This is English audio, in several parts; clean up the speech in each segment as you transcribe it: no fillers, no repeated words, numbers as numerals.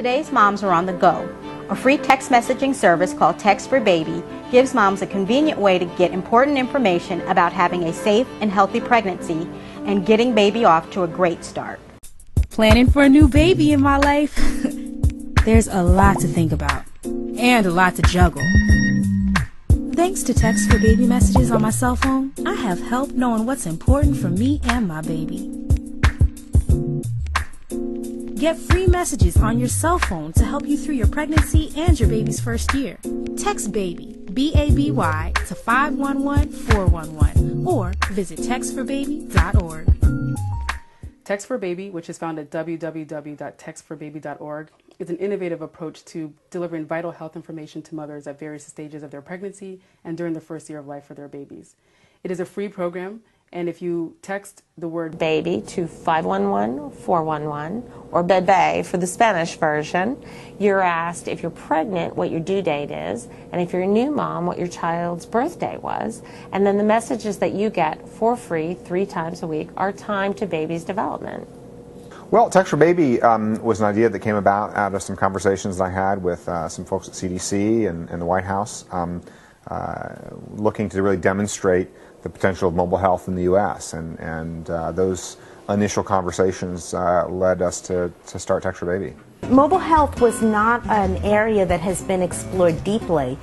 Today's moms are on the go. A free text messaging service called Text4baby gives moms a convenient way to get important information about having a safe and healthy pregnancy and getting baby off to a great start. Planning for a new baby in my life? There's a lot to think about and a lot to juggle. Thanks to Text4baby messages on my cell phone, I have help knowing what's important for me and my baby. Get free messages on your cell phone to help you through your pregnancy and your baby's first year. Text BABY, B-A-B-Y, to 511-411 or visit text4baby.org. Text4baby, which is found at www.text4baby.org, is an innovative approach to delivering vital health information to mothers at various stages of their pregnancy and during the first year of life for their babies. It is a free program, and if you text the word baby to 511-411 or bebé for the Spanish version, you're asked if you're pregnant what your due date is, and if you're a new mom what your child's birthday was, and then the messages that you get for free 3 times a week are timed to baby's development. Well, Text4baby was an idea that came about out of some conversations I had with some folks at CDC and the White House, looking to really demonstrate the potential of mobile health in the U.S. and those initial conversations led us to start Text4baby. Mobile health was not an area that has been explored deeply.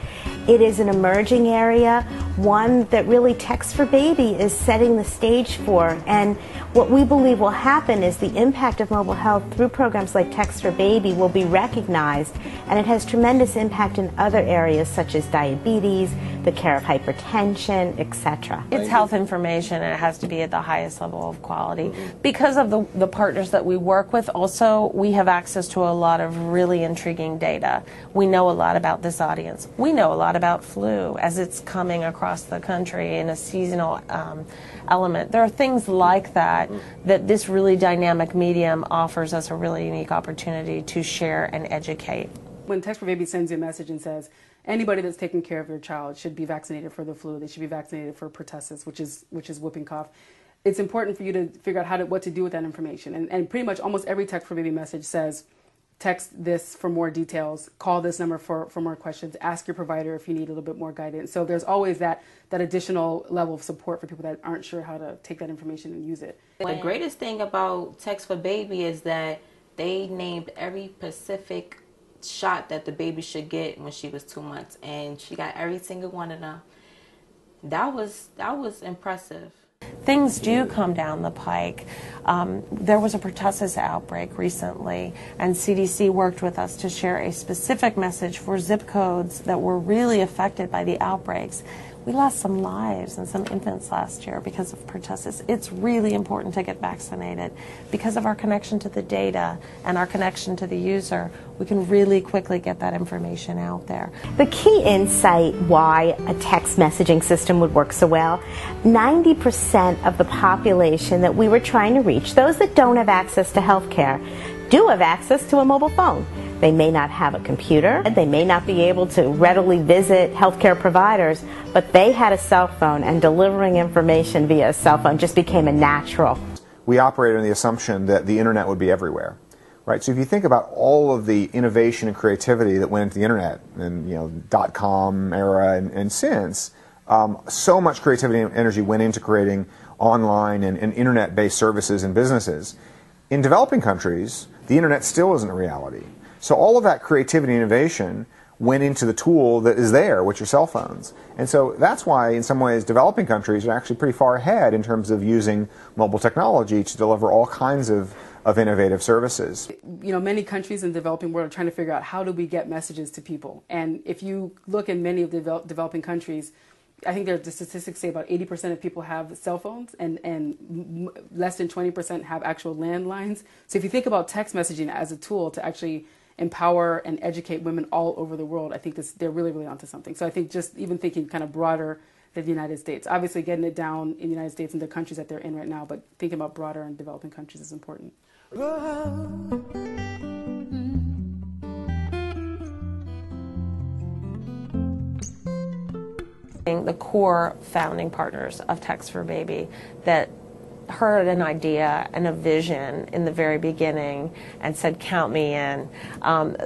It is an emerging area, one that really Text4baby is setting the stage for. And what we believe will happen is the impact of mobile health through programs like Text4baby will be recognized, and it has tremendous impact in other areas such as diabetes, the care of hypertension, etc. It's health information, and it has to be at the highest level of quality. Because of the partners that we work with, also we have access to a lot of really intriguing data. We know a lot about this audience. We know a lot about flu as it's coming across the country in a seasonal element. There are things like that that this really dynamic medium offers us a really unique opportunity to share and educate. When Text4baby sends you a message and says, anybody that's taking care of your child should be vaccinated for the flu, they should be vaccinated for pertussis, which is whooping cough, it's important for you to figure out what to do with that information. And pretty much almost every Text4baby message says, text this for more details, call this number for more questions, ask your provider if you need a little bit more guidance. So there's always that additional level of support for people that aren't sure how to take that information and use it. The greatest thing about Text4baby is that they named every specific shot that the baby should get when she was 2 months, and she got every single one of them. That was impressive. Things do come down the pike. There was a pertussis outbreak recently, and CDC worked with us to share a specific message for zip codes that were really affected by the outbreaks. We lost some lives and some infants last year because of pertussis. It's really important to get vaccinated. Because of our connection to the data and our connection to the user, we can really quickly get that information out there. The key insight why a text messaging system would work so well, 90% of the population that we were trying to reach, those that don't have access to health care, do have access to a mobile phone. They may not have a computer, they may not be able to readily visit healthcare providers, but they had a cell phone, and delivering information via a cell phone just became a natural. We operated on the assumption that the internet would be everywhere, right? So if you think about all of the innovation and creativity that went into the internet, and .com era and since, so much creativity and energy went into creating online and internet-based services and businesses. In developing countries, the internet still isn't a reality. So all of that creativity and innovation went into the tool that is there, which are cell phones. And so that's why, in some ways, developing countries are actually pretty far ahead in terms of using mobile technology to deliver all kinds of innovative services. Many countries in the developing world are trying to figure out how do we get messages to people. And if you look in many of the developing countries, I think the statistics say about 80% of people have cell phones, and less than 20% have actual landlines. So if you think about text messaging as a tool to actually empower and educate women all over the world, I think they're really, really onto something. So I think just even thinking kind of broader than the United States, obviously getting it down in the United States and the countries that they're in right now, but thinking about broader and developing countries is important. The core founding partners of Text4baby that heard an idea and a vision in the very beginning and said, count me in.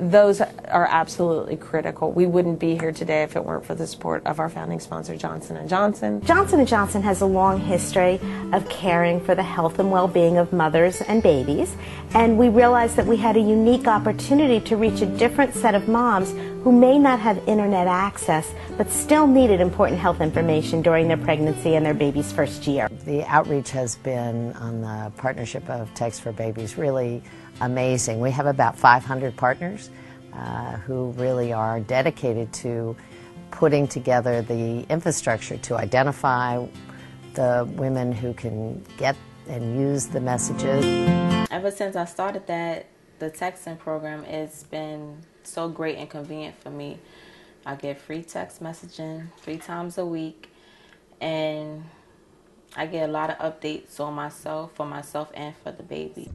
Those are absolutely critical. We wouldn't be here today if it weren't for the support of our founding sponsor, Johnson & Johnson. Johnson & Johnson has a long history of caring for the health and well-being of mothers and babies, and we realized that we had a unique opportunity to reach a different set of moms who may not have internet access but still needed important health information during their pregnancy and their baby's first year. The outreach has been on the partnership of Text4baby really amazing. We have about 500 partners who really are dedicated to putting together the infrastructure to identify the women who can get and use the messages. Ever since I started that, the texting program, it's been so great and convenient for me. I get free text messaging 3 times a week, and I get a lot of updates on myself, for myself and for the baby.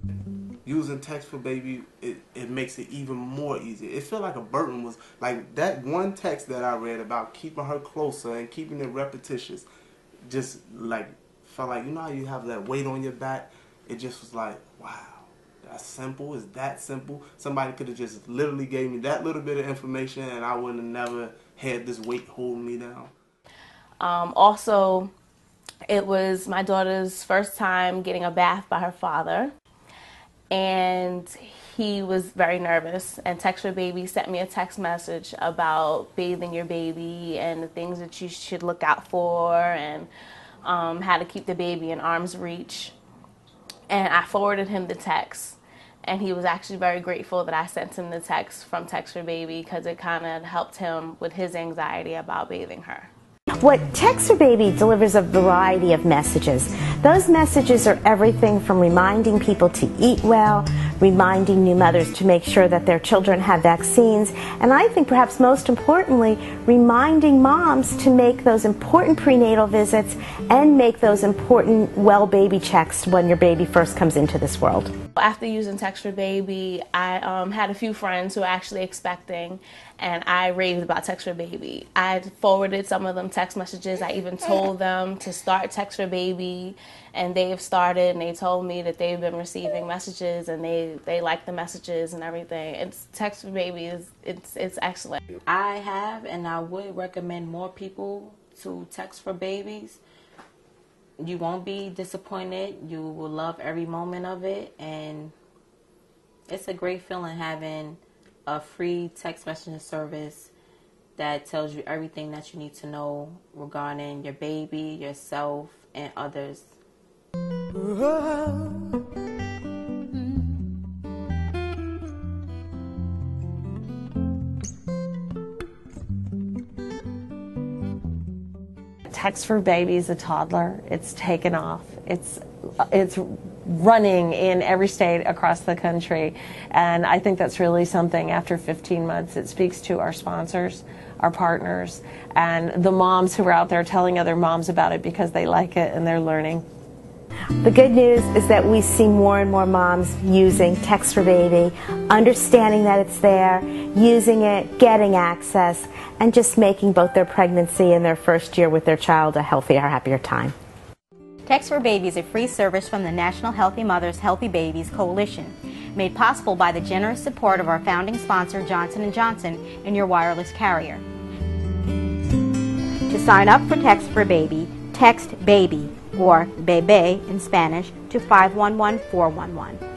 Using Text4baby, it makes it even more easy. It felt like a burden was, like that one text that I read about keeping her closer and keeping it repetitious, just like felt like, you know how you have that weight on your back? It just was like, wow. That's simple. It's that simple. Somebody could have just literally gave me that little bit of information and I would have never had this weight holding me down. Also, it was my daughter's first time getting a bath by her father, and he was very nervous, and Text4baby sent me a text message about bathing your baby and the things that you should look out for, and how to keep the baby in arm's reach. And I forwarded him the text, and he was actually very grateful that I sent him the text from Text4baby because it kind of helped him with his anxiety about bathing her. What Text4baby delivers a variety of messages. Those messages are everything from reminding people to eat well, reminding new mothers to make sure that their children have vaccines, and I think perhaps most importantly, reminding moms to make those important prenatal visits and make those important well baby checks when your baby first comes into this world. After using Text4baby, I had a few friends who were actually expecting, and I raved about Text4baby. I forwarded some of them text messages. I even told them to start Text4baby, and they've started, and they told me that they've been receiving messages, and they like the messages and everything. It's Text4baby it's excellent. I have, and I would recommend more people to Text4babies. You won't be disappointed. You will love every moment of it, and it's a great feeling having a free text messaging service that tells you everything that you need to know regarding your baby, yourself, and others. Text4baby is a toddler. It's taken off. It's running in every state across the country, and I think that's really something. After 15 months, it speaks to our sponsors, our partners, and the moms who are out there telling other moms about it because they like it and they're learning. The good news is that we see more and more moms using Text4baby, understanding that it's there, using it, getting access, and just making both their pregnancy and their first year with their child a healthier, happier time. Text4baby is a free service from the National Healthy Mothers, Healthy Babies Coalition, made possible by the generous support of our founding sponsor, Johnson & Johnson, and your wireless carrier. To sign up for Text4baby, text BABY, or Bebe in Spanish, to 511-411.